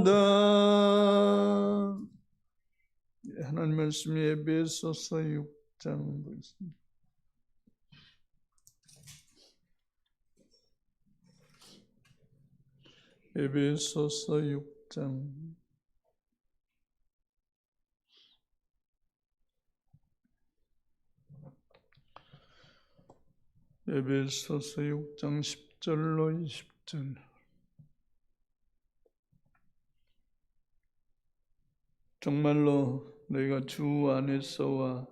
원한다. 하나님 말씀 에베소서 6장 보겠습니다. 에베소서 6장 에베소서 6장 10절로 20절. 정말로 너희가 주 안에서와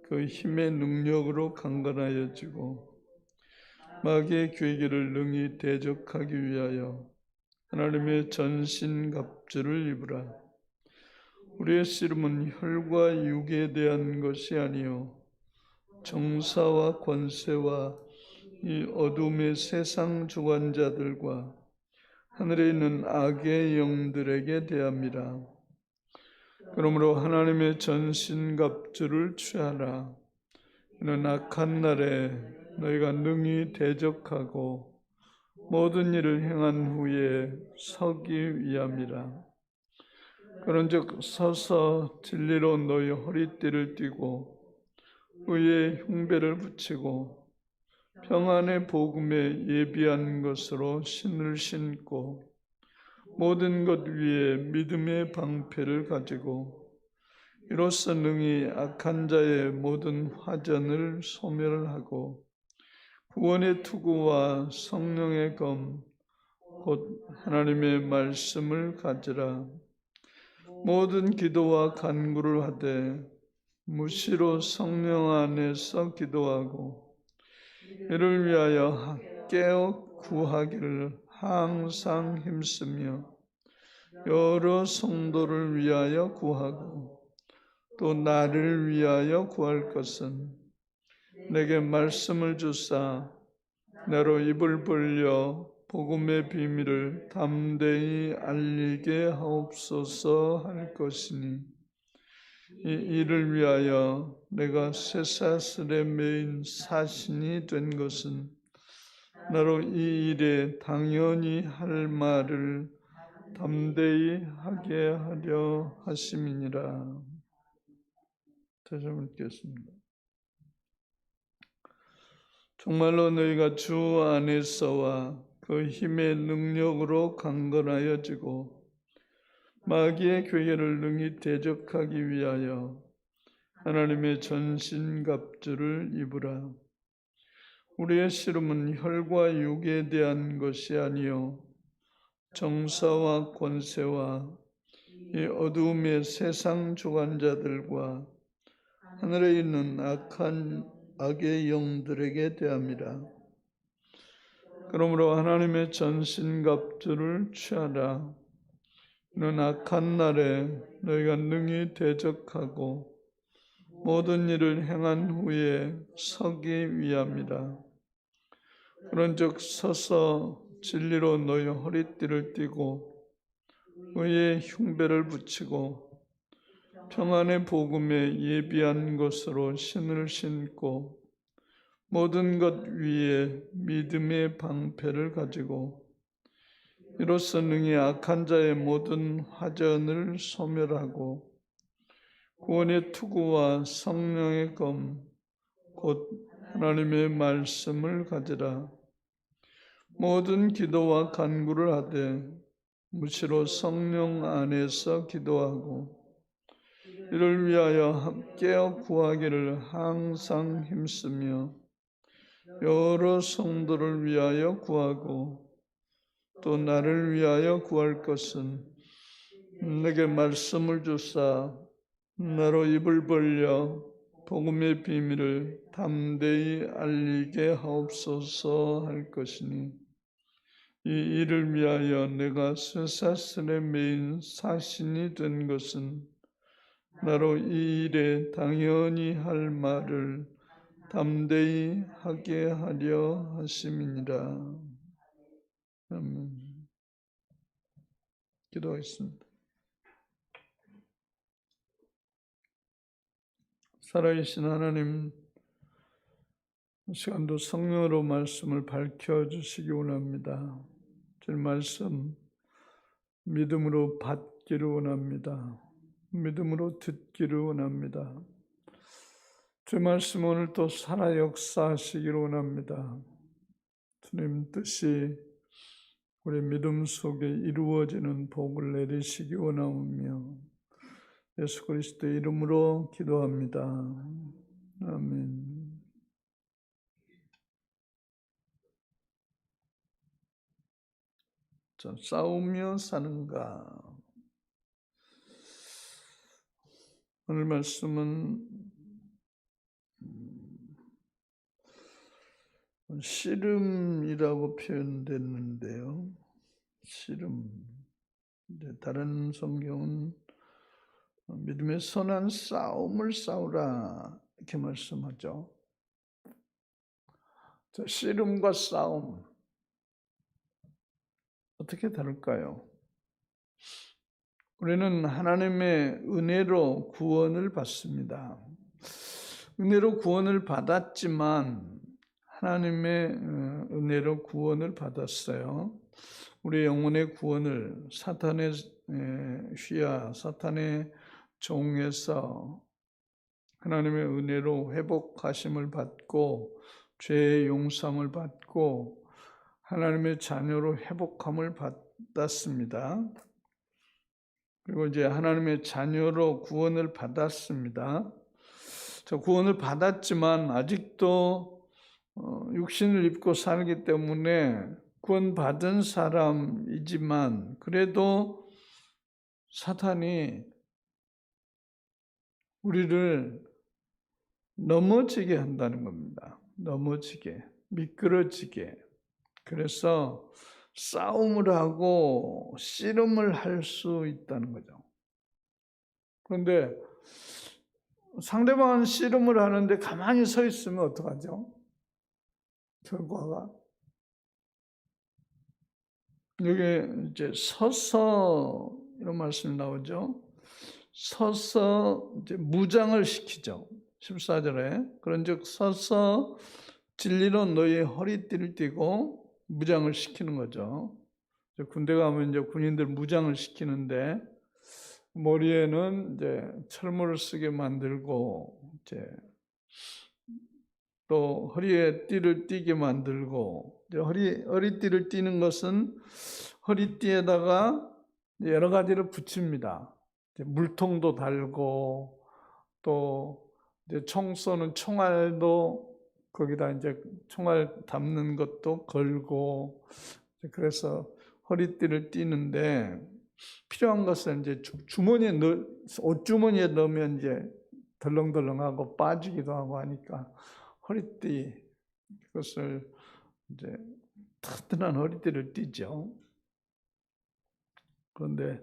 그 힘의 능력으로 강건하여지고 마귀의 괴계를 능히 대적하기 위하여 하나님의 전신갑주를 입으라. 우리의 씨름은 혈과 육에 대한 것이 아니요 정사와 권세와 이 어둠의 세상 주관자들과 하늘에 있는 악의 영들에게 대함이라. 그러므로 하나님의 전신갑주를 취하라. 이는 악한 날에 너희가 능히 대적하고 모든 일을 행한 후에 서기 위함이라. 그런즉 서서 진리로 너희 허리띠를 띠고 의의 흉배를 붙이고 평안의 복음에 예비한 것으로 신을 신고 모든 것 위에 믿음의 방패를 가지고 이로써 능히 악한 자의 모든 화전을 소멸하고 구원의 투구와 성령의 검 곧 하나님의 말씀을 가지라. 모든 기도와 간구를 하되 무시로 성령 안에서 기도하고 이를 위하여 깨어 구하기를 항상 힘쓰며 여러 성도를 위하여 구하고 또 나를 위하여 구할 것은 내게 말씀을 주사 나로 입을 벌려 복음의 비밀을 담대히 알리게 하옵소서 할 것이니 이 일을 위하여 내가 쇠사슬에 매인 사신이 된 것은 나로 이 일에 당연히 할 말을 담대히 하게 하려 하심이니라. 다시 한번 읽겠습니다. 정말로 너희가 주 안에서와 그 힘의 능력으로 강건하여지고 마귀의 괴계를 능히 대적하기 위하여 하나님의 전신갑주를 입으라. 우리의 씨름은 혈과 육에 대한 것이 아니요 정사와 권세와 이 어두움의 세상 주관자들과 하늘에 있는 악의 영들에게 대함이라. 그러므로 하나님의 전신갑주를 취하라. 이는 악한 날에 너희가 능히 대적하고 모든 일을 행한 후에 서기 위함이라. 그런즉 서서 진리로 너희 허리띠를 띠고 의의 흉배를 붙이고 평안의 복음에 예비한 것으로 신을 신고 모든 것 위에 믿음의 방패를 가지고 이로써 능히 악한 자의 모든 화전을 소멸하고 구원의 투구와 성령의 검 곧 하나님의 말씀을 가지라. 모든 기도와 간구를 하되 무시로 성령 안에서 기도하고 이를 위하여 깨어 구하기를 항상 힘쓰며 여러 성도를 위하여 구하고 또 나를 위하여 구할 것은 내게 말씀을 주사 나로 입을 벌려 복음의 비밀을 담대히 알리게 하옵소서 할 것이니 이 일을 위하여 내가 쇠사슬에 매인 사신이 된 것은 나로 이 일에 당연히 할 말을 담대히 하게 하려 하심이니라. 아멘. 기도하겠습니다. 살아계신 하나님, 시간도 성령으로 말씀을 밝혀주시기 원합니다. 주님 말씀 믿음으로 받기를 원합니다. 믿음으로 듣기를 원합니다. 주 말씀 오늘 또 살아 역사하시기를 원합니다. 주님 뜻이 우리 믿음 속에 이루어지는 복을 내리시기 원하오며 예수 그리스도의 이름으로 기도합니다. 아멘. 자, 싸우며 사는가? 오늘 말씀은 씨름이라고 표현됐는데요. 씨름. 다른 성경은 믿음의 선한 싸움을 싸우라 이렇게 말씀하죠. 자, 씨름과 싸움 어떻게 다를까요? 우리는 하나님의 은혜로 구원을 받습니다. 은혜로 구원을 받았지만 하나님의 은혜로 구원을 받았어요. 우리 영혼의 구원을 사탄의 휘하, 사탄의 종에서 하나님의 은혜로 회복하심을 받고 죄의 용서함을 받고 하나님의 자녀로 회복함을 받았습니다. 그리고 이제 하나님의 자녀로 구원을 받았습니다. 저 구원을 받았지만 아직도 육신을 입고 살기 때문에 구원받은 사람이지만 그래도 사탄이 우리를 넘어지게 한다는 겁니다. 넘어지게, 미끄러지게. 그래서 싸움을 하고 씨름을 할 수 있다는 거죠. 그런데 상대방은 씨름을 하는데 가만히 서 있으면 어떡하죠? 결과가 여기 이제 서서 이런 말씀이 나오죠. 서서 이제 무장을 시키죠. 14절에 그런즉 서서 진리로 너희의 허리띠를 띠고 무장을 시키는 거죠. 군대 가면 이제 군인들 무장을 시키는데 머리에는 이제 철모를 쓰게 만들고 이제 또 허리에 띠를 띠게 만들고 이제 허리띠를 띠는 것은 허리띠에다가 여러 가지를 붙입니다. 이제 물통도 달고 또 이제 총 쏘는 총알도 거기다 이제 총알 담는 것도 걸고 그래서 허리띠를 띠는데 필요한 것은 이제 주머니에 옷주머니에 넣으면 이제 덜렁덜렁하고 빠지기도 하고 하니까 허리띠 그것을 이제 튼튼한 허리띠를 띠죠. 그런데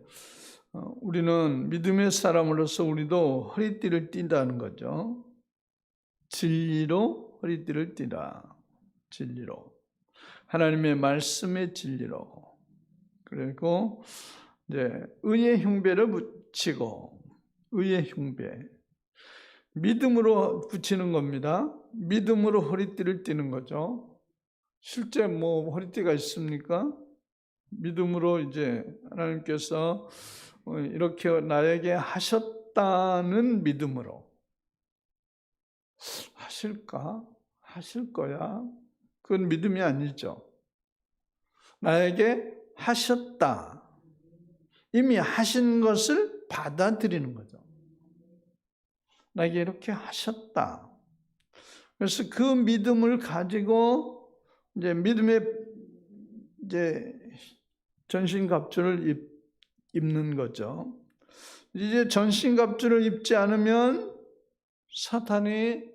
우리는 믿음의 사람으로서 우리도 허리띠를 띈다는 거죠. 진리로 허리띠를 띠라. 진리로. 하나님의 말씀의 진리로. 그리고 이제 의의 흉배를 붙이고 의의 흉배. 믿음으로 붙이는 겁니다. 믿음으로 허리띠를 띠는 거죠. 실제 뭐 허리띠가 있습니까? 믿음으로 이제 하나님께서 이렇게 나에게 하셨다는 믿음으로 하실까? 하실 거야? 그건 믿음이 아니죠. 나에게 하셨다. 이미 하신 것을 받아들이는 거죠. 나에게 이렇게 하셨다. 그래서 그 믿음을 가지고 이제 믿음의 이제 전신갑주를 입는 거죠. 이제 전신갑주를 입지 않으면 사탄이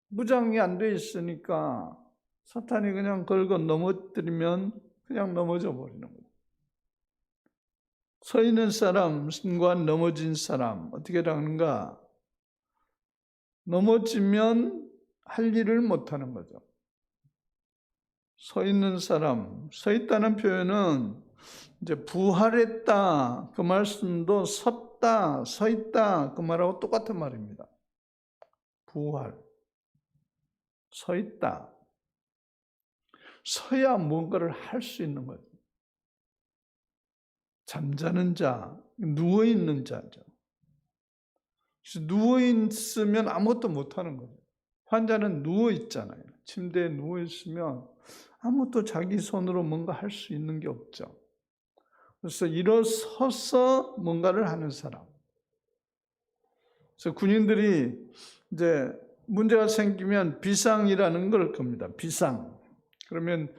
무장이 안 돼 있으니까 사탄이 그냥 걸고 넘어뜨리면 그냥 넘어져 버리는 거예요. 서 있는 사람과 넘어진 사람 어떻게 하는가? 넘어지면 할 일을 못하는 거죠. 서 있는 사람, 서 있다는 표현은 이제 부활했다 그 말씀도 섰다, 서 있다 그 말하고 똑같은 말입니다. 부활, 서 있다. 서야 뭔가를 할 수 있는 거죠. 잠자는 자, 누워있는 자죠. 누워있으면 아무것도 못하는 거죠. 환자는 누워있잖아요. 침대에 누워있으면 아무것도 자기 손으로 뭔가 할 수 있는 게 없죠. 그래서 일어서서 뭔가를 하는 사람. 그래서 군인들이 이제 문제가 생기면 비상이라는 걸 겁니다. 비상. 그러면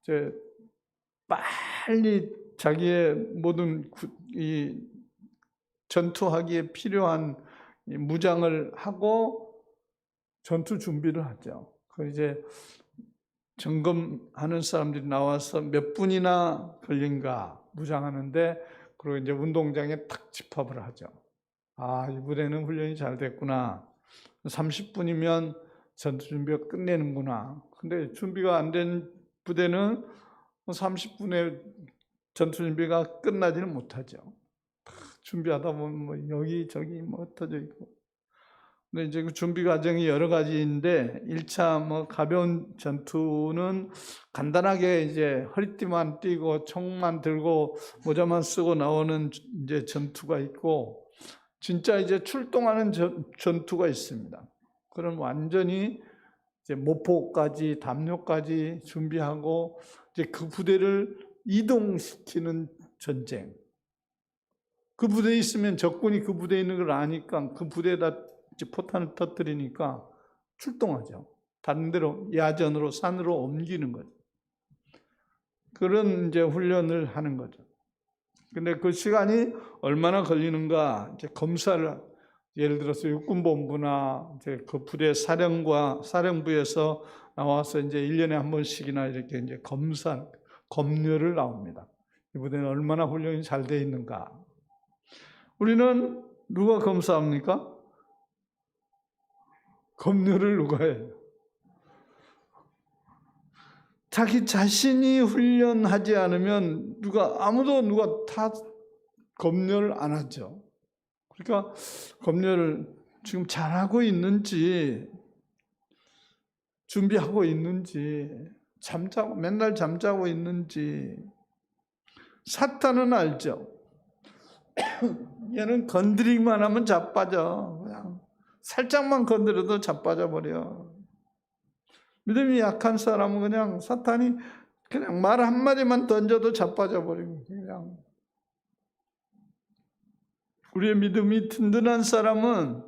이제 빨리 자기의 모든 이 전투하기에 필요한 무장을 하고 전투 준비를 하죠. 그 이제 점검하는 사람들이 나와서 몇 분이나 걸린가 무장하는데, 그리고 이제 운동장에 탁 집합을 하죠. 아, 이 부대는 훈련이 잘 됐구나. 30분이면 전투 준비가 끝내는구나. 근데 준비가 안 된 부대는 30분에 전투 준비가 끝나지는 못하죠. 준비하다 보면 뭐 여기저기 뭐 흩어져 있고. 근데 이제 그 준비 과정이 여러 가지인데, 1차 뭐 가벼운 전투는 간단하게 이제 허리띠만 띠고 총만 들고 모자만 쓰고 나오는 이제 전투가 있고, 진짜 이제 출동하는 전투가 있습니다. 그럼 완전히 이제 모포까지 담요까지 준비하고 이제 그 부대를 이동시키는 전쟁. 그 부대에 있으면 적군이 그 부대에 있는 걸 아니까 그 부대에다 이제 포탄을 터뜨리니까 출동하죠. 다른 데로, 야전으로, 산으로 옮기는 거죠. 그런 이제 훈련을 하는 거죠. 근데 그 시간이 얼마나 걸리는가, 이제 검사를, 예를 들어서 육군본부나 이제 그 부대 사령부에서 나와서 이제 1년에 한 번씩이나 이렇게 이제 검열을 나옵니다. 이 부대는 얼마나 훈련이 잘 돼 있는가. 우리는 누가 검사합니까? 검열을 누가 해요? 자기 자신이 훈련하지 않으면 누가 다 검열 안 하죠. 그러니까 검열을 지금 잘하고 있는지, 준비하고 있는지, 맨날 잠자고 있는지. 사탄은 알죠. 얘는 건드리기만 하면 자빠져. 그냥 살짝만 건드려도 자빠져 버려. 믿음이 약한 사람은 그냥 사탄이 그냥 말 한마디만 던져도 자빠져 버리고, 그냥. 우리의 믿음이 든든한 사람은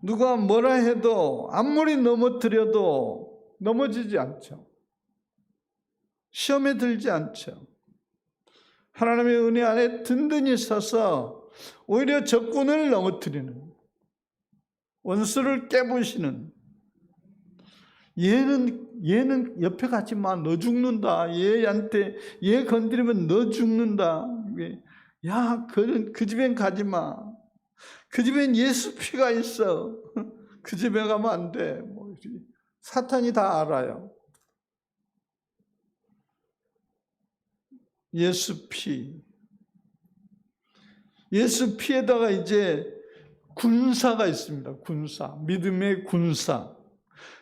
누가 뭐라 해도 아무리 넘어뜨려도 넘어지지 않죠. 시험에 들지 않죠. 하나님의 은혜 안에 든든히 서서 오히려 적군을 넘어뜨리는, 원수를 깨부시는, 얘는 옆에 가지 마, 너 죽는다. 얘 건드리면 너 죽는다. 야, 그 집엔 가지 마. 그 집엔 예수 피가 있어. 그 집에 가면 안 돼. 사탄이 다 알아요. 예수 피에다가 이제 군사가 있습니다. 군사, 믿음의 군사.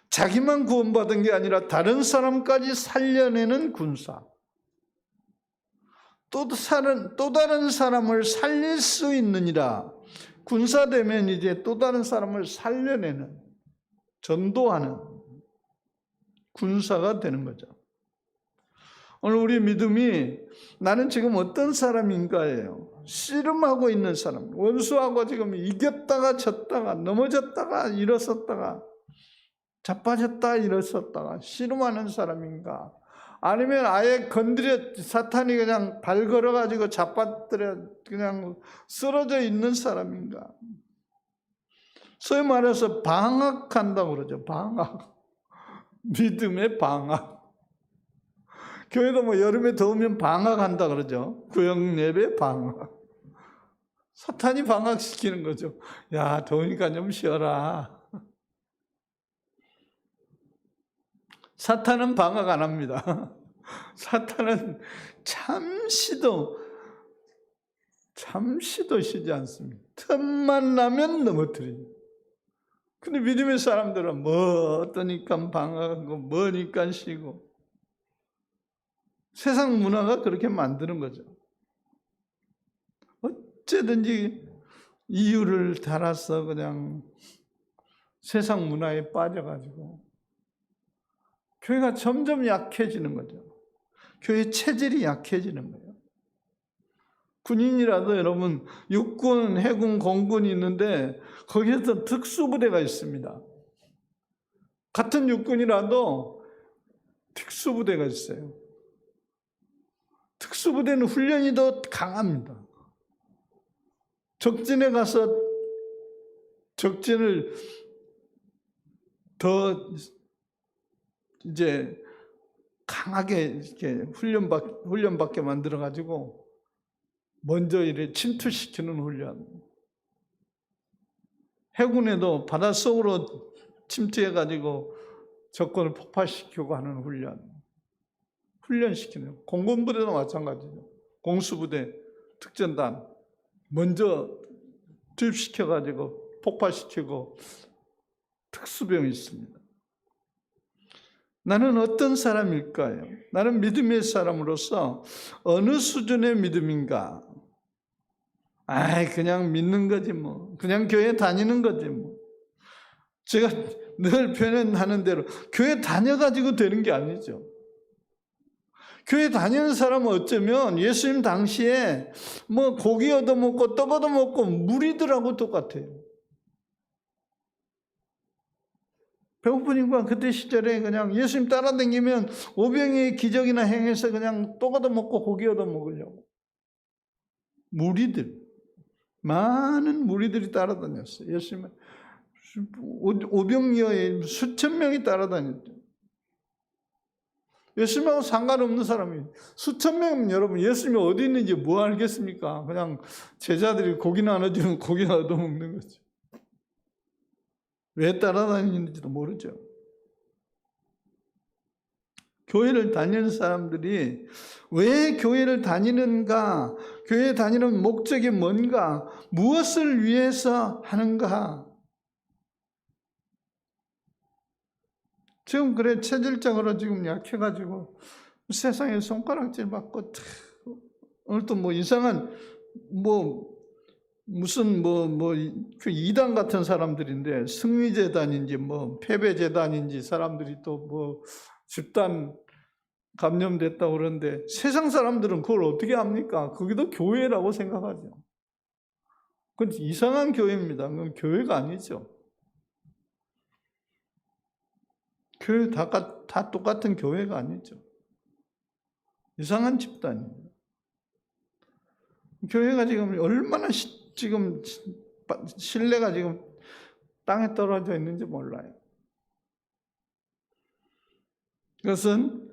자기만 구원받은 게 아니라 다른 사람까지 살려내는 군사. 또 다른 사람을 살릴 수 있느니라. 군사 되면 이제 또 다른 사람을 살려내는, 전도하는 군사가 되는 거죠. 오늘 우리 믿음이 나는 지금 어떤 사람인가예요. 씨름하고 있는 사람, 원수하고 지금 이겼다가 졌다가 넘어졌다가 일어섰다가 자빠졌다 일어섰다가 씨름하는 사람인가? 아니면 아예 사탄이 그냥 발 걸어가지고 잡아뜨려 그냥 쓰러져 있는 사람인가? 소위 말해서 방학한다고 그러죠. 방학. 믿음의 방학. 교회도 뭐 여름에 더우면 방학한다 그러죠. 구역 예배 방학. 사탄이 방학시키는 거죠. 야, 더우니까 좀 쉬어라. 사탄은 방학 안 합니다. 사탄은 잠시도 쉬지 않습니다. 틈만 나면 넘어뜨립니다. 근데 믿음의 사람들은 뭐 어떠니까 방학하고 뭐니까 쉬고, 세상 문화가 그렇게 만드는 거죠. 어째든지 이유를 달아서 그냥 세상 문화에 빠져가지고 교회가 점점 약해지는 거죠. 교회 체질이 약해지는 거예요. 군인이라도 여러분 육군, 해군, 공군이 있는데 거기에서 특수부대가 있습니다. 같은 육군이라도 특수부대가 있어요. 특수부대는 훈련이 더 강합니다. 적진에 가서 적진을 더 이제 강하게 이렇게 훈련받게 만들어가지고 먼저 이래 침투시키는 훈련. 해군에도 바닷속으로 침투해가지고 적군을 폭파시키고 하는 훈련시키는. 공군부대도 마찬가지죠. 공수부대, 특전단 먼저 투입시켜가지고 폭파시키고 특수병이 있습니다. 나는 어떤 사람일까요? 나는 믿음의 사람으로서 어느 수준의 믿음인가? 그냥 믿는 거지 뭐. 그냥 교회 다니는 거지 뭐. 제가 늘 표현하는 대로 교회 다녀가지고 되는 게 아니죠. 교회 다니는 사람은 어쩌면 예수님 당시에 뭐 고기 얻어먹고 떡 얻어먹고 무리들하고 똑같아요. 배고프니까 그때 시절에 그냥 예수님 따라다니면 오병이의 기적이나 행해서 그냥 떡 얻어먹고 고기 얻어먹으려고. 많은 무리들이 따라다녔어요. 예수님 오병이어의 수천 명이 따라다녔죠. 예수님하고 상관없는 사람이 수천 명이면 여러분 예수님이 어디 있는지 뭐 알겠습니까? 그냥 제자들이 고기 나눠주면 고기나 얻어먹는 거죠. 왜 따라다니는지도 모르죠. 교회를 다니는 사람들이 왜 교회를 다니는가? 교회 다니는 목적이 뭔가? 무엇을 위해서 하는가? 지금 그래 체질적으로 지금 약해가지고 세상에 손가락질 받고 오늘 또 뭐 이상한 무슨 그 이단 같은 사람들인데 승리재단인지 패배재단인지 사람들이 또 집단 감염됐다고 그러는데 세상 사람들은 그걸 어떻게 합니까? 거기도 교회라고 생각하죠. 그건 이상한 교회입니다. 그건 교회가 아니죠. 교회 다 똑같은 교회가 아니죠. 이상한 집단입니다. 교회가 지금 얼마나 지금 신뢰가 지금 땅에 떨어져 있는지 몰라요. 그것은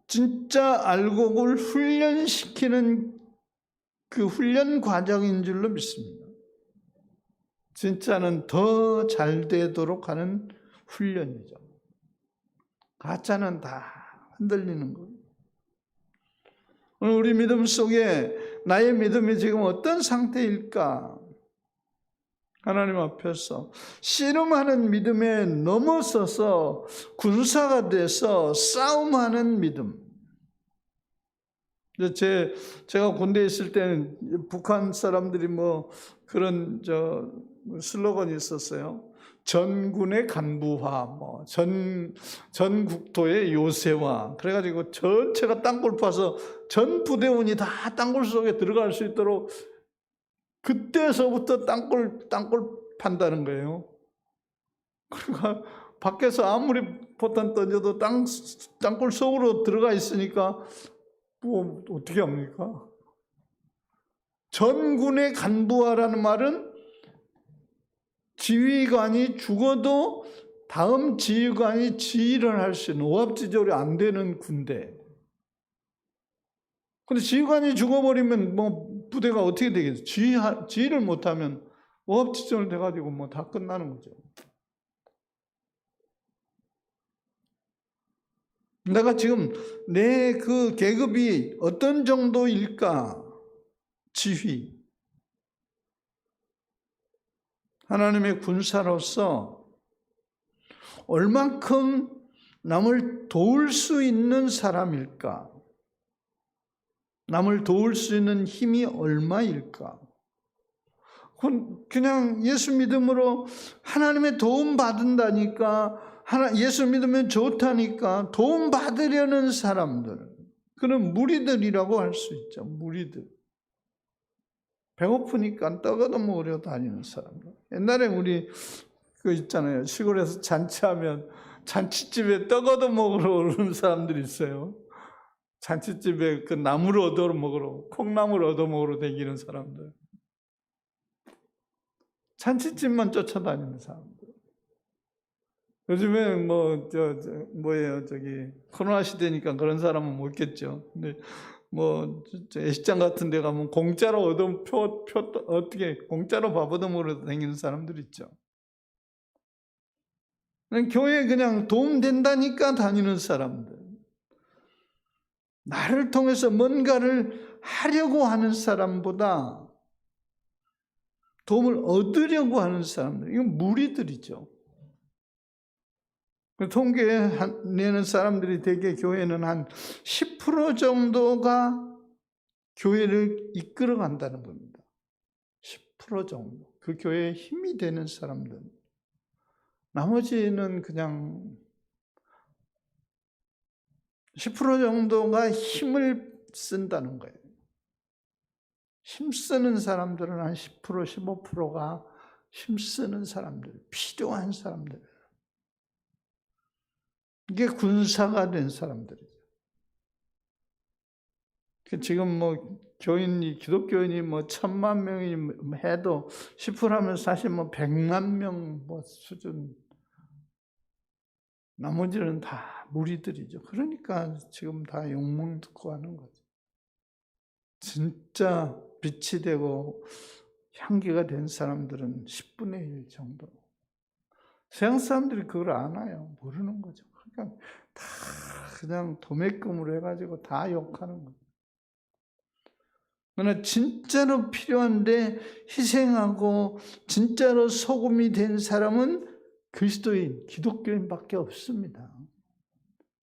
진짜 알곡을 훈련시키는 그 훈련 과정인 줄로 믿습니다. 진짜는 더 잘 되도록 하는 훈련이죠. 가짜는 다 흔들리는 거예요. 오늘 우리 믿음 속에 나의 믿음이 지금 어떤 상태일까? 하나님 앞에서 씨름하는 믿음에 넘어서서 군사가 돼서 싸움하는 믿음. 제가 군대에 있을 때는 북한 사람들이 그런 슬로건이 있었어요. 전군의 간부화, 전 국토의 요새화. 그래가지고 전체가 땅굴 파서 전 부대원이 다 땅굴 속에 들어갈 수 있도록 그때서부터 땅굴 판다는 거예요. 그러니까 밖에서 아무리 포탄 던져도 땅굴 속으로 들어가 있으니까 어떻게 합니까? 전군의 간부화라는 말은 지휘관이 죽어도 다음 지휘관이 지휘를 할 수 있는 오합지졸이 안 되는 군대. 근데 지휘관이 죽어버리면 부대가 어떻게 되겠어요? 지휘를 못하면 오합지졸 돼가지고 다 끝나는 거죠. 내가 지금 내 그 계급이 어떤 정도일까? 지휘. 하나님의 군사로서 얼만큼 남을 도울 수 있는 사람일까? 남을 도울 수 있는 힘이 얼마일까? 그냥 예수 믿음으로 하나님의 도움 받은다니까, 예수 믿으면 좋다니까 도움 받으려는 사람들, 그런 무리들이라고 할 수 있죠. 무리들. 배고프니까 떡어도 먹으려 다니는 사람들. 옛날에 우리 그 있잖아요. 시골에서 잔치하면 잔치집에 떡어도 먹으러 오는 사람들이 있어요. 잔치집에 그 나무를 얻어 먹으러, 콩나무를 얻어 먹으러 다니는 사람들. 잔치집만 쫓아다니는 사람들. 요즘에 코로나 시대니까 그런 사람은 못 겠죠. 근데 예식장 같은 데 가면 공짜로 어떻게 공짜로 밥 얻어 먹으러 다니는 사람들 있죠. 교회에 그냥 도움 된다니까 다니는 사람들. 나를 통해서 뭔가를 하려고 하는 사람보다 도움을 얻으려고 하는 사람들, 이건 무리들이죠. 통계에 내는 사람들이 대개 교회는 한 10% 정도가 교회를 이끌어 간다는 겁니다. 10% 정도. 그 교회에 힘이 되는 사람들. 나머지는 그냥 10% 정도가 힘을 쓴다는 거예요. 힘쓰는 사람들은 한 10%, 15%가 힘쓰는 사람들, 필요한 사람들. 이게 군사가 된 사람들이죠. 지금 기독교인이 1000만 명이 해도 10%하면 사실 100만 명 수준. 나머지는 다 무리들이죠. 그러니까 지금 다 욕먹 듣고 하는 거죠. 진짜 빛이 되고 향기가 된 사람들은 10분의 1 정도. 세상 사람들이 그걸 아나요? 모르는 거죠. 그러니까 다 그냥 도매금으로 해가지고 다 욕하는 거죠. 그러나 진짜로 필요한데 희생하고 진짜로 소금이 된 사람은 그리스도인, 기독교인밖에 없습니다.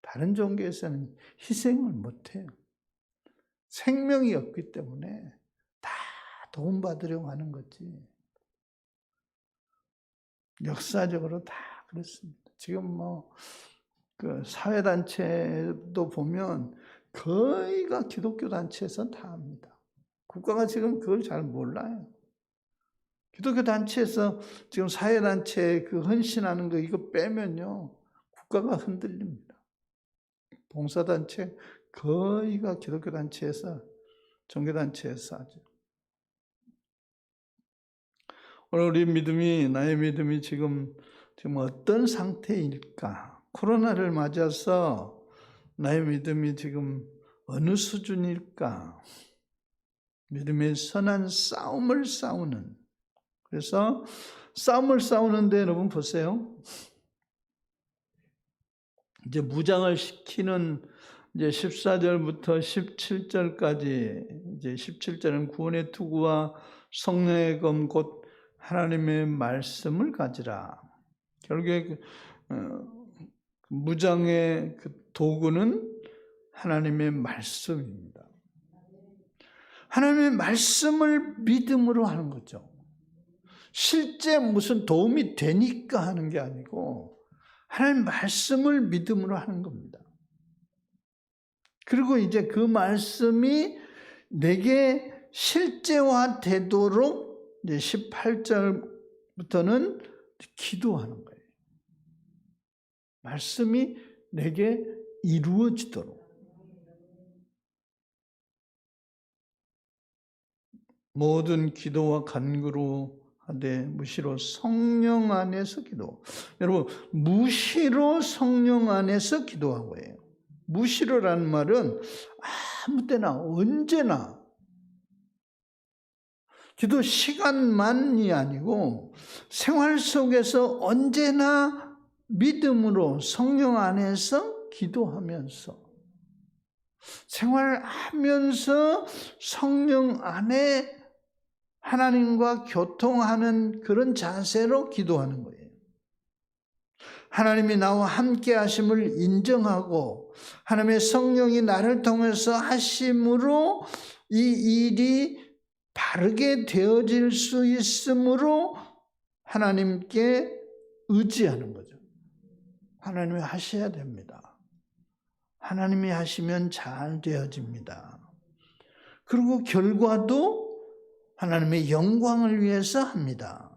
다른 종교에서는 희생을 못해요. 생명이 없기 때문에 다 도움받으려고 하는 거지. 역사적으로 다 그렇습니다. 지금 그 사회단체도 보면 거의가 기독교 단체에서 다 합니다. 국가가 지금 그걸 잘 몰라요. 기독교 단체에서 지금 사회단체 그 헌신하는 거 이거 빼면요, 국가가 흔들립니다. 봉사단체 거의가 기독교 단체에서, 종교단체에서 하죠. 오늘 우리 믿음이, 나의 믿음이 지금 어떤 상태일까? 코로나를 맞아서 나의 믿음이 지금 어느 수준일까? 믿음의 선한 싸움을 싸우는. 그래서 싸움을 싸우는데 여러분 보세요. 이제 무장을 시키는 이제 14절부터 17절까지, 이제 17절은 구원의 투구와 성령의 검 곧 하나님의 말씀을 가지라. 결국에 무장의 그 도구는 하나님의 말씀입니다. 하나님의 말씀을 믿음으로 하는 거죠. 실제 무슨 도움이 되니까 하는 게 아니고 하나님의 말씀을 믿음으로 하는 겁니다. 그리고 이제 그 말씀이 내게 실제화되도록 이제 18절부터는 기도하는 거예요. 말씀이 내게 이루어지도록. 모든 기도와 간구로 하되 무시로 성령 안에서 기도. 여러분, 무시로 성령 안에서 기도하고 해요. 무시로라는 말은 아무 때나 언제나, 기도 시간만이 아니고 생활 속에서 언제나 믿음으로 성령 안에서 기도하면서, 생활하면서 성령 안에 하나님과 교통하는 그런 자세로 기도하는 거예요. 하나님이 나와 함께 하심을 인정하고 하나님의 성령이 나를 통해서 하심으로 이 일이 바르게 되어질 수 있으므로 하나님께 의지하는 거죠. 하나님이 하셔야 됩니다. 하나님이 하시면 잘 되어집니다. 그리고 결과도 하나님의 영광을 위해서 합니다.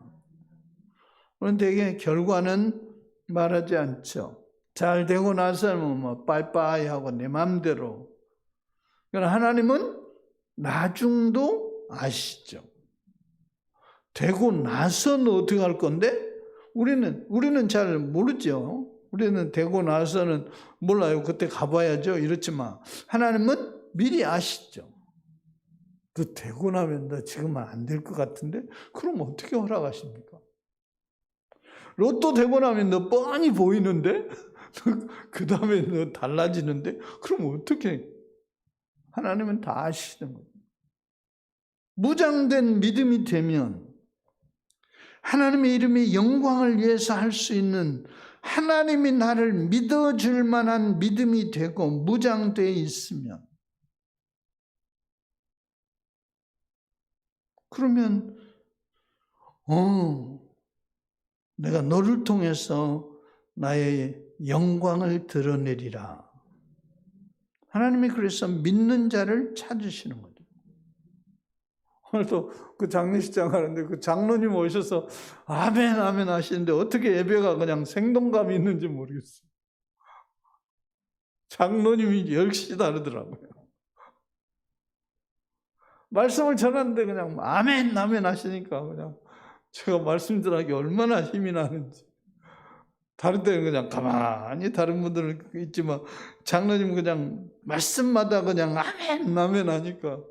그런데 결과는 말하지 않죠. 잘 되고 나서는 뭐 빠이빠이 하고 내 마음대로. 그러나 하나님은 나중도 아시죠. 되고 나서는 어떻게 할 건데? 우리는 잘 모르죠. 우리는 되고 나서는 몰라요. 그때 가봐야죠. 이렇지만 하나님은 미리 아시죠. 너 되고 나면 너 지금은 안 될 것 같은데? 그럼 어떻게 허락하십니까? 로또 되고 나면 너 뻔히 보이는데? 그 다음에 너 달라지는데? 그럼 어떻게? 하나님은 다 아시는 거예요. 무장된 믿음이 되면 하나님의 이름의 영광을 위해서 할 수 있는 하나님이 나를 믿어줄 만한 믿음이 되고 무장되어 있으면 그러면 내가 너를 통해서 나의 영광을 드러내리라. 하나님이 그래서 믿는 자를 찾으시는 거죠. 오늘도 그 장례식장 가는데 그 장로님 오셔서 아멘 아멘 하시는데 어떻게 예배가 그냥 생동감이 있는지 모르겠어요. 장로님이 역시 다르더라고요. 말씀을 전하는데 그냥 아멘 아멘 하시니까 그냥 제가 말씀 전하기 얼마나 힘이 나는지. 다른 때는 그냥 가만히 다른 분들은 있지만 장로님 그냥 말씀마다 그냥 아멘 아멘 하니까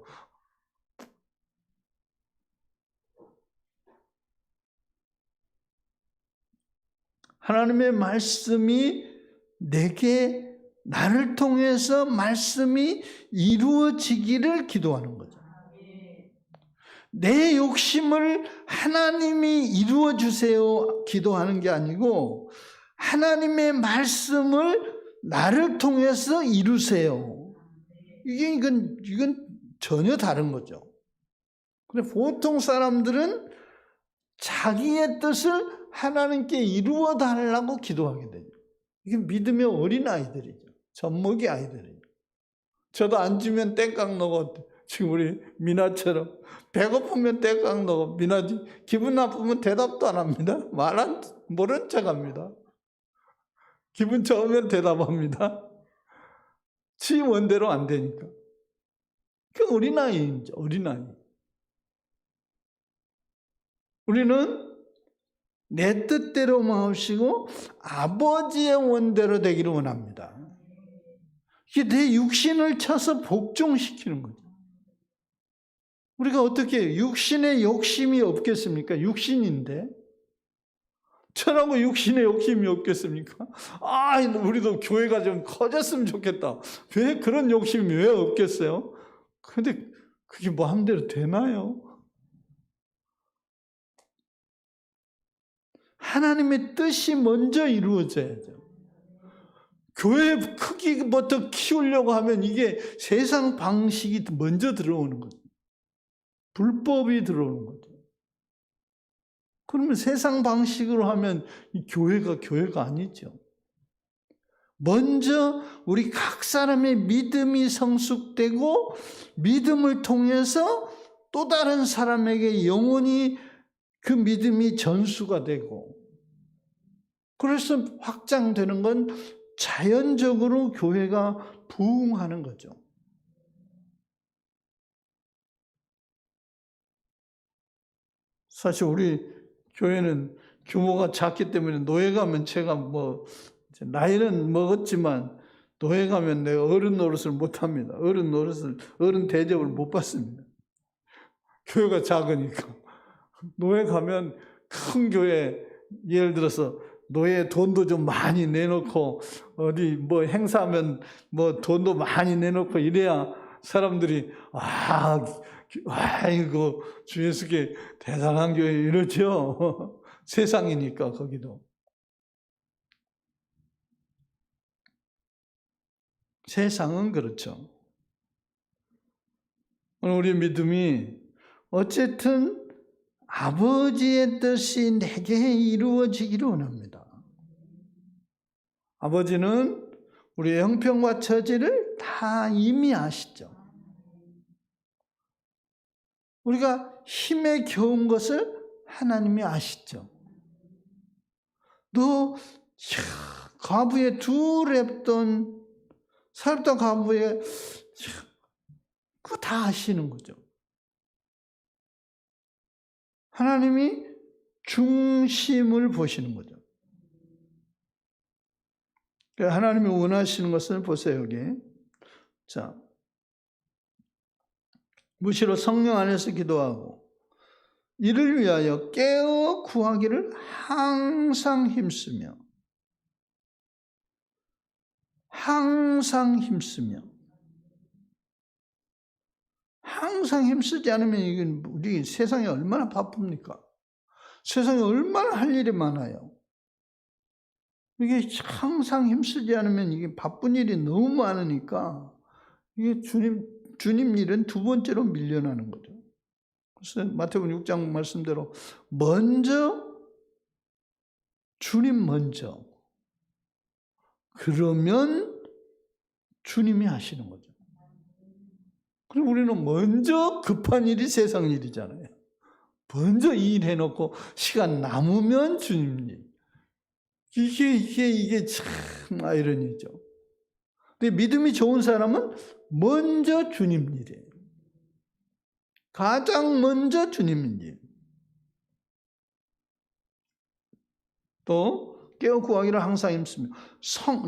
하나님의 말씀이 내게 나를 통해서 말씀이 이루어지기를 기도하는 거죠. 내 욕심을 하나님이 이루어 주세요 기도하는 게 아니고 하나님의 말씀을 나를 통해서 이루세요. 이건 전혀 다른 거죠. 근데 보통 사람들은 자기의 뜻을 하나님께 이루어 달라고 기도하게 되죠. 이게 믿음의 어린아이들이죠. 젖먹이 아이들이죠. 저도 안 주면 땡깡 넣어. 지금 우리 미나처럼 배고프면 땡깡 넣어. 미나지. 기분 나쁘면 대답도 안 합니다. 모른 척 합니다. 기분 좋으면 대답합니다. 지 원대로 안 되니까. 그 어린아이죠. 어린아이. 우리는 내 뜻대로 마옵시고 아버지의 원대로 되기를 원합니다. 이게 내 육신을 쳐서 복종시키는 거죠. 우리가 어떻게 육신에 욕심이 없겠습니까? 육신인데. 저라고 육신에 욕심이 없겠습니까? 우리도 교회가 좀 커졌으면 좋겠다. 왜 그런 욕심이 왜 없겠어요? 근데 그게 마음대로 되나요? 하나님의 뜻이 먼저 이루어져야죠. 교회 크기부터 키우려고 하면 이게 세상 방식이 먼저 들어오는 거죠. 불법이 들어오는 거죠. 그러면 세상 방식으로 하면 이 교회가 아니죠. 먼저 우리 각 사람의 믿음이 성숙되고 믿음을 통해서 또 다른 사람에게 영원히 그 믿음이 전수가 되고 그래서 확장되는 건 자연적으로 교회가 부흥하는 거죠. 사실 우리 교회는 규모가 작기 때문에 노예 가면 제가 나이는 먹었지만 노예 가면 내가 어른 노릇을 못 합니다. 어른 대접을 못 받습니다. 교회가 작으니까. 노예 가면 큰 교회 예를 들어서 노예 돈도 좀 많이 내놓고 어디 행사하면 돈도 많이 내놓고 이래야 사람들이 이거 주 예수께 대단한 교회 이러죠. 세상이니까 거기도. 세상은 그렇죠. 우리 믿음이 어쨌든 아버지의 뜻이 내게 이루어지기를 원합니다. 아버지는 우리의 형편과 처지를 다 이미 아시죠. 우리가 힘에 겨운 것을 하나님이 아시죠. 너 과부의 두 랩돈 사렙다 과부의 그거 다 아시는 거죠. 하나님이 중심을 보시는 거죠. 하나님이 원하시는 것을 보세요, 여기. 자, 무시로 성령 안에서 기도하고 이를 위하여 깨어 구하기를 항상 힘쓰며 항상 힘쓰지 않으면 이건 우리 세상에 얼마나 바쁩니까? 세상에 얼마나 할 일이 많아요. 이게 항상 힘쓰지 않으면 이게 바쁜 일이 너무 많으니까 이게 주님 일은 두 번째로 밀려나는 거죠. 그래서 마태복음 6장 말씀대로 주님 먼저 그러면 주님이 하시는 거죠. 그리고 우리는 먼저 급한 일이 세상 일이잖아요. 먼저 이 일 해놓고 시간 남으면 주님 일. 이게 참 아이러니죠. 근데 믿음이 좋은 사람은 먼저 주님 일이에요. 가장 먼저 주님 일. 또 깨어 구하기를 항상 힘쓰며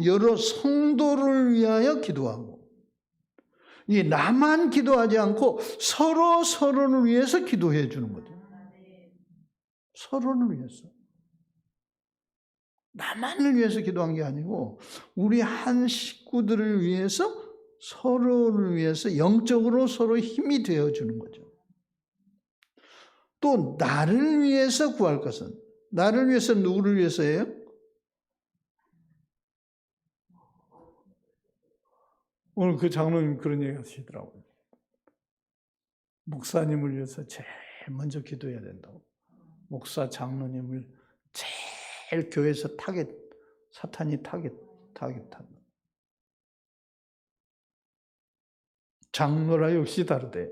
여러 성도를 위하여 기도하고 이 나만 기도하지 않고 서로를 위해서 기도해 주는 거죠. 서로를 위해서. 나만을 위해서 기도한 게 아니고 우리 한 식구들을 위해서 서로를 위해서 영적으로 서로 힘이 되어주는 거죠. 또 나를 위해서 구할 것은 나를 위해서 누구를 위해서예요? 오늘 그 장로님 그런 얘기 하시더라고요. 목사님을 위해서 제일 먼저 기도해야 된다고. 목사 장로님을 제일 교회에서 사탄이 타겟한다. 장로라 역시 다르대.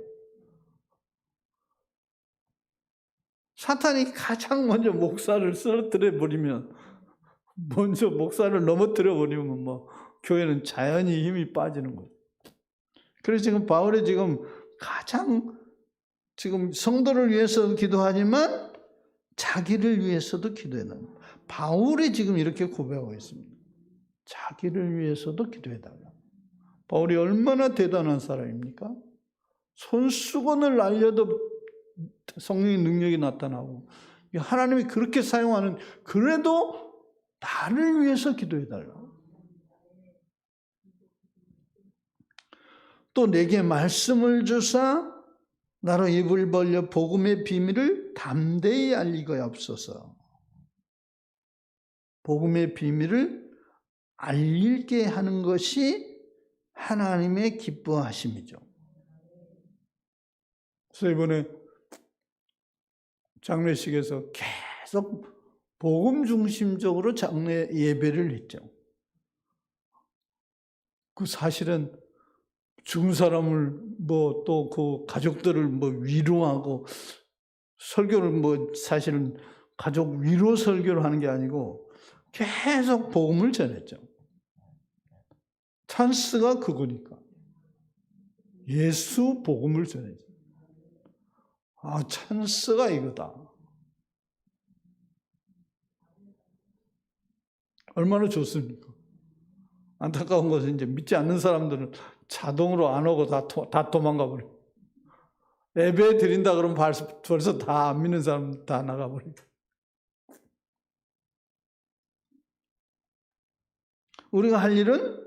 사탄이 가장 먼저 목사를 쓰러뜨려 버리면, 먼저 목사를 넘어뜨려 버리면 교회는 자연히 힘이 빠지는 거죠. 그래서 지금 바울이 가장 성도를 위해서 기도하지만 자기를 위해서도 기도해달라. 바울이 지금 이렇게 고백하고 있습니다. 자기를 위해서도 기도해달라. 바울이 얼마나 대단한 사람입니까? 손수건을 날려도 성령의 능력이 나타나고 하나님이 그렇게 사용하는, 그래도 나를 위해서 기도해달라. 또 내게 말씀을 주사 나로 입을 벌려 복음의 비밀을 담대히 알리고옵소서. 복음의 비밀을 알리게 하는 것이 하나님의 기뻐하심이죠. 그래서 이번에 장례식에서 계속 복음 중심적으로 장례 예배를 했죠. 그 사실은 죽은 사람을 또 그 가족들을 위로하고 설교를 사실은 가족 위로 설교를 하는 게 아니고 계속 복음을 전했죠. 찬스가 그거니까. 예수 복음을 전했죠. 찬스가 이거다. 얼마나 좋습니까? 안타까운 것은 이제 믿지 않는 사람들은 자동으로 안 오고 다 도망가 버려. 예배 드린다 그러면 벌써 다 안 믿는 사람 다 나가 버려. 우리가 할 일은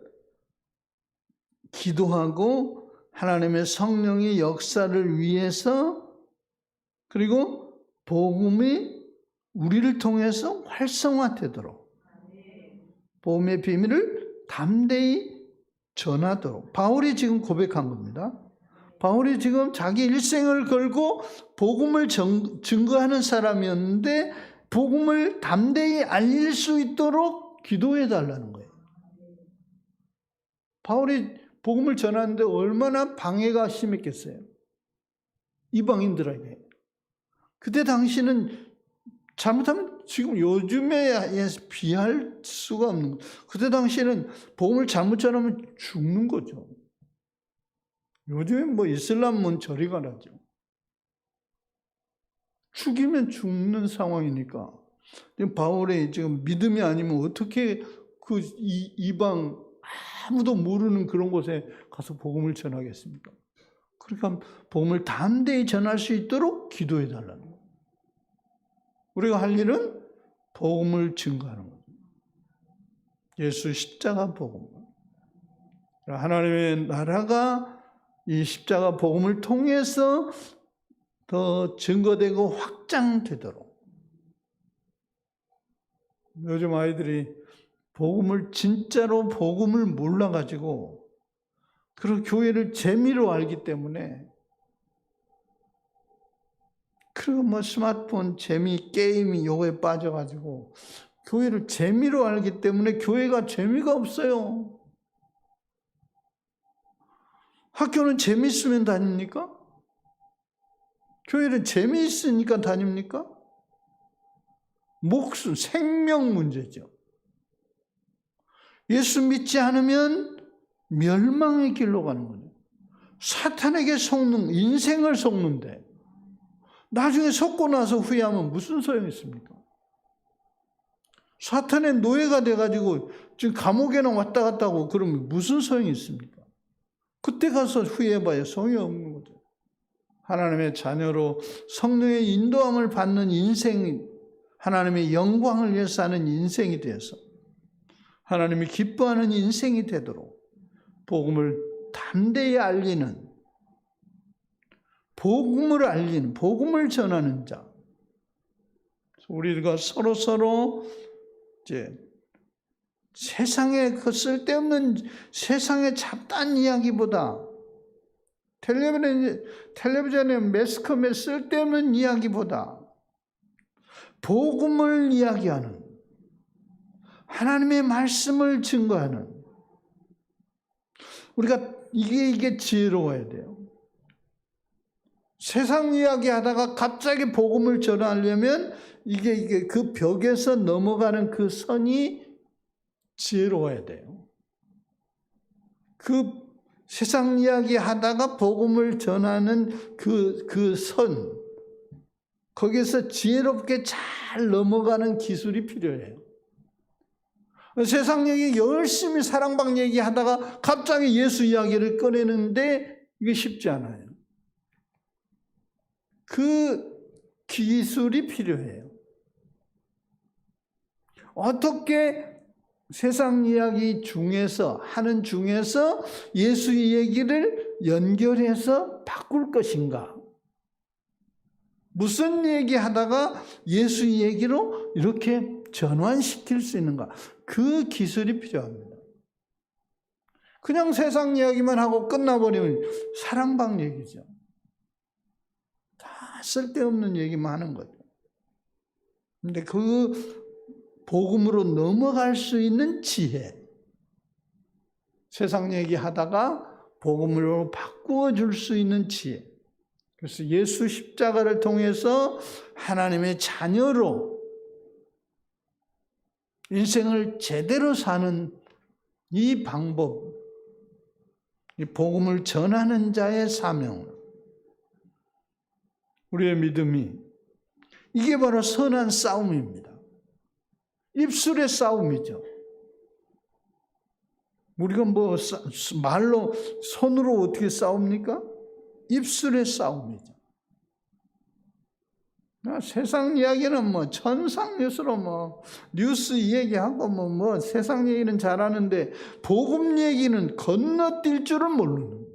기도하고 하나님의 성령의 역사를 위해서, 그리고 복음이 우리를 통해서 활성화되도록 복음의 비밀을 담대히 전하도록. 바울이 지금 고백한 겁니다. 바울이 지금 자기 일생을 걸고 복음을 증거하는 사람이었는데 복음을 담대히 알릴 수 있도록 기도해 달라는 거예요. 바울이 복음을 전하는데 얼마나 방해가 심했겠어요. 이방인들에게. 그때 당시는 잘못하면 지금 요즘에 비할 수가 없는 거예요. 그때 당시에는 복음을 잘못 전하면 죽는 거죠. 요즘엔 뭐 이슬람은 저리 가라죠. 죽이면 죽는 상황이니까. 바울의 지금 믿음이 아니면 어떻게 그 이방 아무도 모르는 그런 곳에 가서 복음을 전하겠습니까? 그러니까 복음을 담대히 전할 수 있도록 기도해 달라는 거예요. 우리가 할 일은 복음을 증거하는 거죠. 예수 십자가 복음. 하나님의 나라가 이 십자가 복음을 통해서 더 증거되고 확장되도록. 요즘 아이들이 진짜로 복음을 몰라가지고, 그리고 교회를 재미로 알기 때문에, 그리고 뭐 스마트폰 재미, 게임이 요거에 빠져가지고, 교회를 재미로 알기 때문에 교회가 재미가 없어요. 학교는 재미있으면 다닙니까? 교회는 재미있으니까 다닙니까? 목숨, 생명 문제죠. 예수 믿지 않으면 멸망의 길로 가는 거죠. 사탄에게 속는, 인생을 속는데 나중에 속고 나서 후회하면 무슨 소용이 있습니까? 사탄의 노예가 돼가지고 지금 감옥에는 왔다 갔다 하고 그러면 무슨 소용이 있습니까? 그때 가서 후회해봐야 소용이 없는 거죠. 하나님의 자녀로 성령의 인도함을 받는 인생, 하나님의 영광을 위해서 사는 인생이 되어서 하나님이 기뻐하는 인생이 되도록 복음을 담대히 알리는, 복음을 전하는 자. 우리가 서로 이제 세상에 그 쓸데없는 세상의 잡다한 이야기보다 텔레비전에 매스컴에 쓸데없는 이야기보다 복음을 이야기하는, 하나님의 말씀을 증거하는, 우리가 이게 지혜로워야 돼요. 세상 이야기 하다가 갑자기 복음을 전하려면 이게 그 벽에서 넘어가는 그 선이 지혜로워야 돼요. 그 세상 이야기 하다가 복음을 전하는 그 선, 거기에서 지혜롭게 잘 넘어가는 기술이 필요해요. 세상 얘기 열심히 사랑방 얘기하다가 갑자기 예수 이야기를 꺼내는데 이게 쉽지 않아요. 그 기술이 필요해요. 어떻게 세상 이야기 하는 중에서 예수의 얘기를 연결해서 바꿀 것인가? 무슨 얘기하다가 예수의 얘기로 이렇게 전환시킬 수 있는가? 그 기술이 필요합니다. 그냥 세상 이야기만 하고 끝나버리면 사랑방 얘기죠. 다 쓸데없는 얘기만 하는 거죠. 근데 그 복음으로 넘어갈 수 있는 지혜, 세상 얘기하다가 복음으로 바꾸어 줄 수 있는 지혜. 그래서 예수 십자가를 통해서 하나님의 자녀로 인생을 제대로 사는 이 방법, 이 복음을 전하는 자의 사명, 우리의 믿음이, 이게 바로 선한 싸움입니다. 입술의 싸움이죠. 우리가 말로, 손으로 어떻게 싸웁니까? 입술의 싸움이죠. 세상 이야기는 천상뉴스로 뉴스 얘기하고 세상 얘기는 잘하는데 복음 얘기는 건너뛸 줄은 모르는 거예요.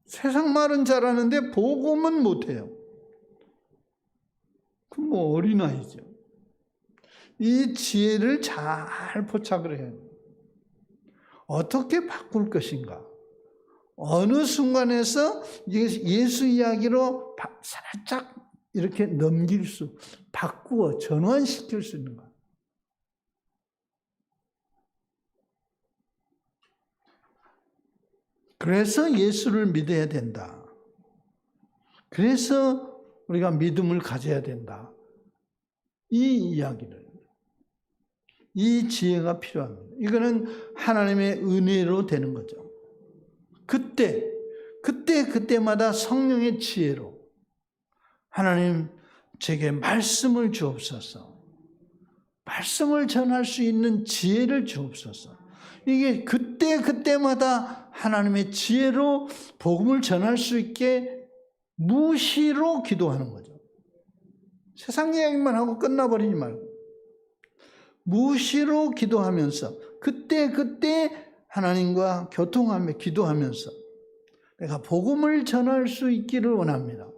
세상 말은 잘하는데 복음은 못해요. 그럼 어린아이죠. 이 지혜를 잘 포착을 해야 돼요. 어떻게 바꿀 것인가? 어느 순간에서 예수 이야기로 살짝 이렇게 넘길 수, 바꾸어 전환시킬 수 있는 거예요. 그래서 예수를 믿어야 된다. 그래서 우리가 믿음을 가져야 된다. 이 이야기를, 이 지혜가 필요합니다. 이거는 하나님의 은혜로 되는 거죠. 그때마다 성령의 지혜로 하나님 제게 말씀을 주옵소서. 말씀을 전할 수 있는 지혜를 주옵소서. 이게 그때마다 하나님의 지혜로 복음을 전할 수 있게 무시로 기도하는 거죠. 세상 이야기만 하고 끝나버리지 말고 무시로 기도하면서 그때 하나님과 교통하며 기도하면서 내가 복음을 전할 수 있기를 원합니다.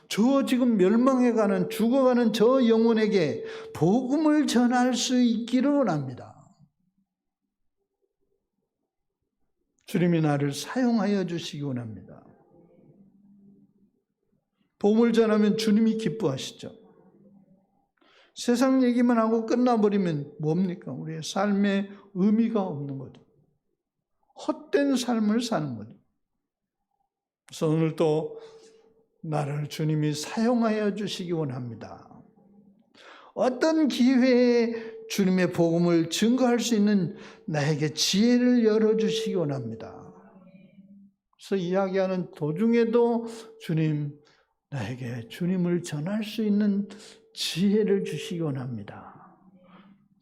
저 지금 멸망해가는 죽어가는 저 영혼에게 복음을 전할 수 있기를 원합니다. 주님이 나를 사용하여 주시기 원합니다. 복음을 전하면 주님이 기뻐하시죠. 세상 얘기만 하고 끝나버리면 뭡니까? 우리의 삶에 의미가 없는 거죠. 헛된 삶을 사는 거죠. 그래서 오늘 또 나를 주님이 사용하여 주시기 원합니다. 어떤 기회에 주님의 복음을 증거할 수 있는 나에게 지혜를 열어주시기 원합니다. 그래서 이야기하는 도중에도 주님, 나에게 주님을 전할 수 있는 지혜를 주시기 원합니다.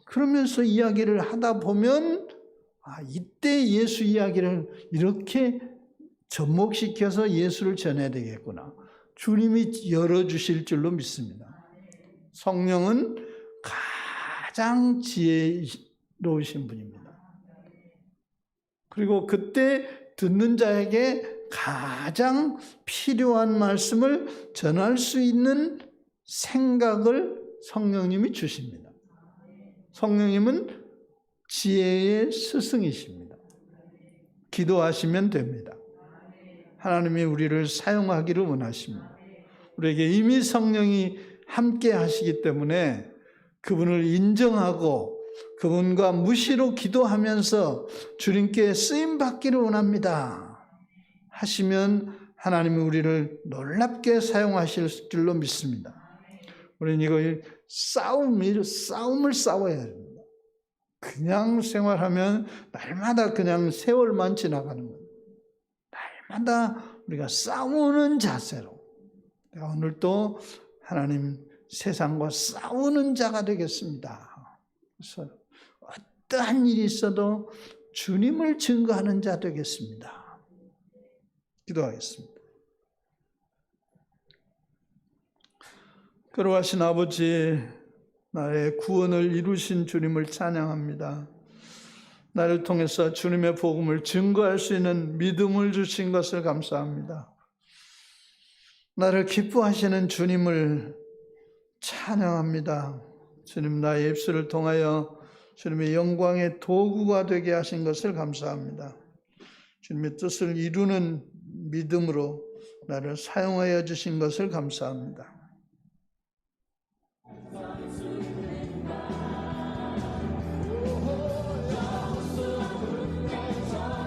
그러면서 이야기를 하다 보면 이때 예수 이야기를 이렇게 접목시켜서 예수를 전해야 되겠구나. 주님이 열어주실 줄로 믿습니다. 성령은 가장 지혜로우신 분입니다. 그리고 그때 듣는 자에게 가장 필요한 말씀을 전할 수 있는 생각을 성령님이 주십니다. 성령님은 지혜의 스승이십니다. 기도하시면 됩니다. 하나님이 우리를 사용하기를 원하십니다. 우리에게 이미 성령이 함께 하시기 때문에 그분을 인정하고 그분과 무시로 기도하면서 주님께 쓰임받기를 원합니다. 하시면 하나님이 우리를 놀랍게 사용하실 줄로 믿습니다. 우리는 이거 싸움을 싸워야 됩니다. 그냥 생활하면 날마다 그냥 세월만 지나가는 거예요. 날마다 우리가 싸우는 자세로 내가 오늘도 하나님 세상과 싸우는 자가 되겠습니다. 그래서 어떠한 일이 있어도 주님을 증거하는 자 되겠습니다. 기도하겠습니다. 걸어가신 아버지, 나의 구원을 이루신 주님을 찬양합니다. 나를 통해서 주님의 복음을 증거할 수 있는 믿음을 주신 것을 감사합니다. 나를 기뻐하시는 주님을 찬양합니다. 주님, 나의 입술을 통하여 주님의 영광의 도구가 되게 하신 것을 감사합니다. 주님의 뜻을 이루는 믿음으로 나를 사용하여 주신 것을 감사합니다.